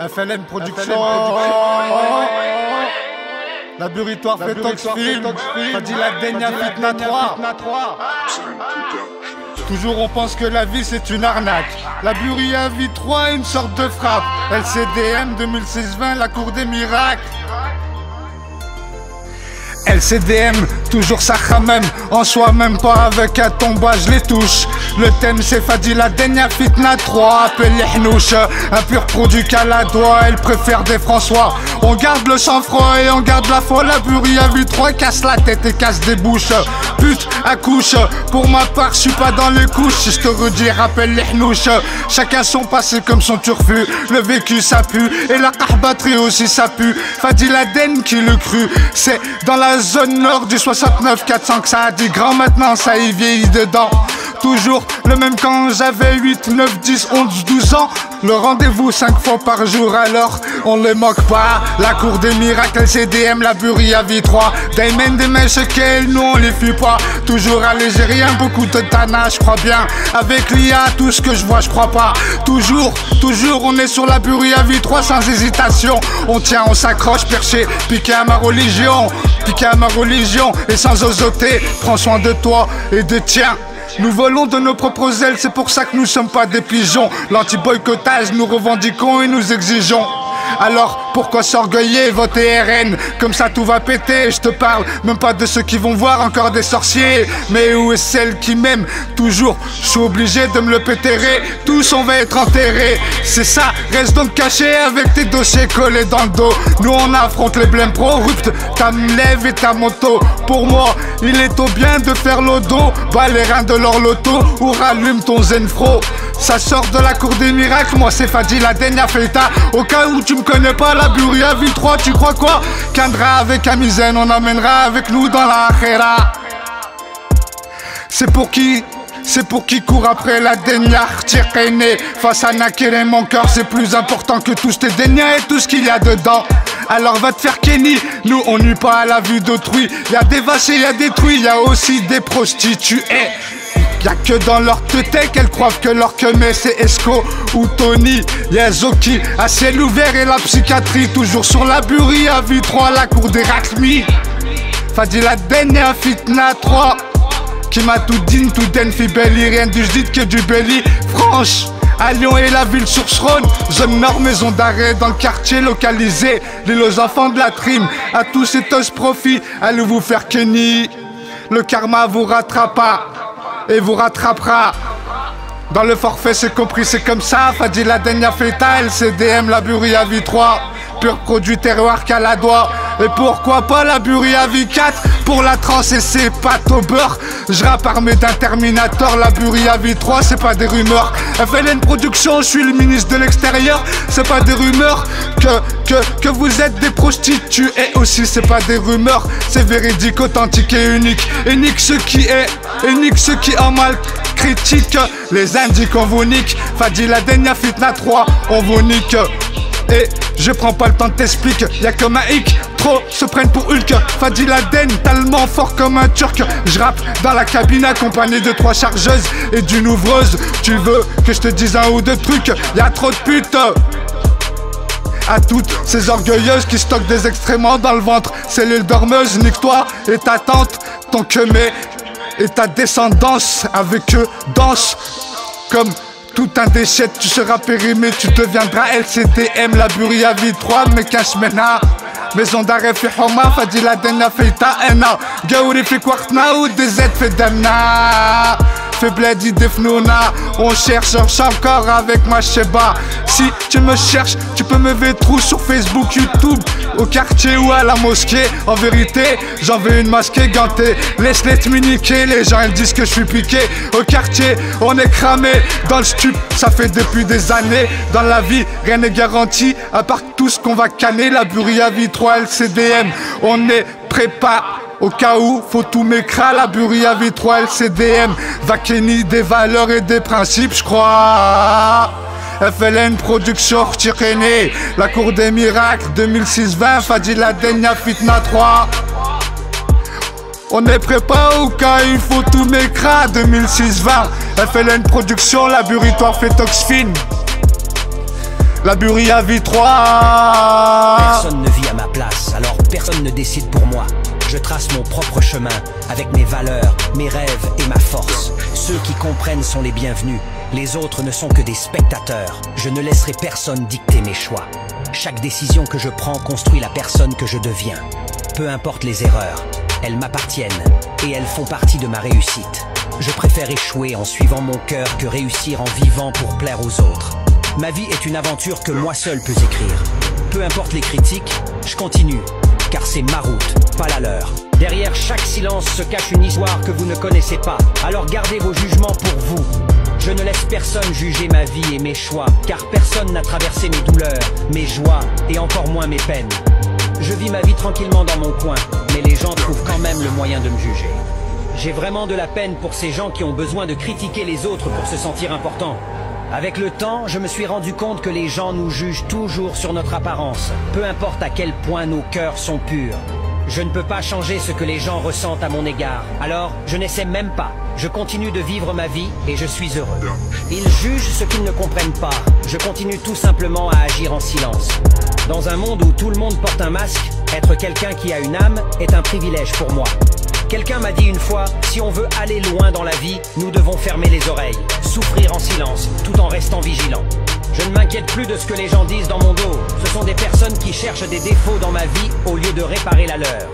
FLN Production. Laboratoire fait Toxfilm. Fadila Denia Fitna 3. Toujours on pense que la vie c'est une arnaque. La Buria Vie 3 une sorte de frappe. LCDM 2006-20 la cour des miracles. LCDM, toujours ça même en soi, même pas avec un tomba, je les touche. Le thème c'est Fadila Denia Fitna 3, appelle les hnouches. Un pur produit qu'à la doigt, elle préfère des François. On garde le sang-froid et on garde la foi. La Buria Vie 3 casse la tête et casse des bouches. Pute, accouche, pour ma part je suis pas dans les couches. Je te redis, rappelle les hnouches. Chacun son passé comme son turfu. Le vécu ça pue et la kahbatterie aussi ça pue. Fadila Den qui le crut, c'est dans la zone nord du 69-400 que ça a dit grand, maintenant ça y vieillit dedans. Toujours le même quand j'avais 8, 9, 10, 11, 12 ans. Le rendez-vous 5 fois par jour, alors on les moque pas. La cour des miracles, LCDM, la Buria Vie 3. Diamond des mèches qu'elles, nous on les fuit pas. Toujours algérien, beaucoup de tana, je crois bien. Avec l'IA, tout ce que je vois, je crois pas. Toujours on est sur la Buria Vie 3 sans hésitation. On tient, on s'accroche, perché, piqué à ma religion. Piqué à ma religion et sans osoter. Prends soin de toi et de tiens. Nous volons de nos propres ailes, c'est pour ça que nous sommes pas des pigeons. L'anti-boycottage, nous revendiquons et nous exigeons. Alors pourquoi s'orgueiller, voter RN? Comme ça tout va péter, je te parle même pas de ceux qui vont voir encore des sorciers. Mais où est celle qui m'aime? Toujours, je suis obligé de me le pétérer. Tous on va être enterrés, c'est ça, reste donc caché avec tes dossiers collés dans le dos. Nous on affronte les blèmes pro, rupte ta lève et ta moto. Pour moi, il est au bien de faire l'odo. Bas les reins de leur loto ou rallume ton zenfro. Ça sort de la cour des miracles, moi c'est Fadila Denia Fitna. Au cas où tu me connais pas, la Buria Vie 3, tu crois quoi? Qu'un drap avec un misaine, on amènera avec nous dans la akhira. C'est pour qui court après la Denia Tirkene. Face à Nakere, mon cœur c'est plus important que tous tes Denia et tout ce qu'il y a dedans. Alors va te faire Kenny, nous on nuit pas à la vue d'autrui. Y'a des vaches et y'a des truies, y'a aussi des prostituées. Y'a que dans leur tête qu'elles croient que leur queue c'est Esco ou Tony. Y'a Zoki à ciel ouvert et la psychiatrie. Toujours sur la Buria Vie 3, la cour des Racmi. Fadila Denia Fitna 3 qui m'a tout dit, tout den fi belly. Rien du j'dit que du belly. Franche à Lyon et la ville sur Srone. Zone nord, maison d'arrêt dans le quartier localisé. L'île aux enfants de la trim. À tous ces tos profits, allez vous faire Kenny. Le karma vous rattrapera et vous rattrapera. Dans le forfait c'est compris, c'est comme ça. Fadila Denia Fitna, LCDM, la Buria Vie 3. Pur produit terroir qu'à la doigt. Et pourquoi pas la Buria Vie 4 pour la trans et ses pâtes au beurre. Je rappe armé d'un Terminator. La Buria Vie 3 c'est pas des rumeurs. FLN Production, je suis le ministre de l'extérieur. C'est pas des rumeurs que vous êtes des prostituées. Et aussi c'est pas des rumeurs. C'est véridique, authentique et unique. Et nique ce qui est, et nique ce qui en mal critique. Les indiques on vous nique. Fadila Denia Fitna 3 on vous nique. Et je prends pas le temps de t'expliquer, y'a comme un hic, trop se prennent pour Hulk. Fadila Den, tellement fort comme un turc. Je rappe dans la cabine accompagné de 3 chargeuses et d'une ouvreuse. Tu veux que je te dise un ou deux trucs? Y'a trop de putes. À toutes ces orgueilleuses qui stockent des excréments dans le ventre. Cellule dormeuse, nique-toi et ta tante, ton queumé et ta descendance avec eux danse comme tout un déchet, tu seras périmé, tu deviendras LCDM, la Buria Vie 3, Mekashmena. Maison d'arrêt fi Homa, Fadila Denia Fitna. Gaouri fi Kwartna ou des Z fi Demna. Fait bledi defnouna, on cherche encore avec ma Sheba. Si tu me cherches, tu peux me ver trou sur Facebook, YouTube, au quartier ou à la mosquée. En vérité, j'en veux une masquée gantée. Laisse-les te niquer, les gens ils disent que je suis piqué. Au quartier, on est cramé. Dans le stup, ça fait depuis des années. Dans la vie, rien n'est garanti, à part tout ce qu'on va canner. La Buria Vie 3, LCDM, on est prépa. Au cas où, faut tout m'écra, la Buria Vie 3, LCDM. Vakeni des valeurs et des principes, je crois. FLN Production, Tirkene. La cour des miracles, 2006-20, Fadila Denia Fitna 3. On est prépa au cas il faut tout m'écra, 2006-20. FLN Production, laboratoire fait Toxfilm. La burie à vie 3. Personne ne vit à ma place, alors personne ne décide pour moi. Je trace mon propre chemin, avec mes valeurs, mes rêves et ma force. Ceux qui comprennent sont les bienvenus, les autres ne sont que des spectateurs. Je ne laisserai personne dicter mes choix. Chaque décision que je prends construit la personne que je deviens. Peu importe les erreurs, elles m'appartiennent et elles font partie de ma réussite. Je préfère échouer en suivant mon cœur que réussir en vivant pour plaire aux autres. Ma vie est une aventure que moi seul peux écrire. Peu importe les critiques, je continue, car c'est ma route, pas la leur. Derrière chaque silence se cache une histoire que vous ne connaissez pas, alors gardez vos jugements pour vous. Je ne laisse personne juger ma vie et mes choix, car personne n'a traversé mes douleurs, mes joies et encore moins mes peines. Je vis ma vie tranquillement dans mon coin, mais les gens trouvent quand même le moyen de me juger. J'ai vraiment de la peine pour ces gens qui ont besoin de critiquer les autres pour se sentir importants. Avec le temps, je me suis rendu compte que les gens nous jugent toujours sur notre apparence, peu importe à quel point nos cœurs sont purs. Je ne peux pas changer ce que les gens ressentent à mon égard, alors je n'essaie même pas. Je continue de vivre ma vie et je suis heureux. Ils jugent ce qu'ils ne comprennent pas. Je continue tout simplement à agir en silence. Dans un monde où tout le monde porte un masque, être quelqu'un qui a une âme est un privilège pour moi. Quelqu'un m'a dit une fois, si on veut aller loin dans la vie, nous devons fermer les oreilles, souffrir en silence, tout en restant vigilant. Je ne m'inquiète plus de ce que les gens disent dans mon dos. Ce sont des personnes qui cherchent des défauts dans ma vie au lieu de réparer la leur.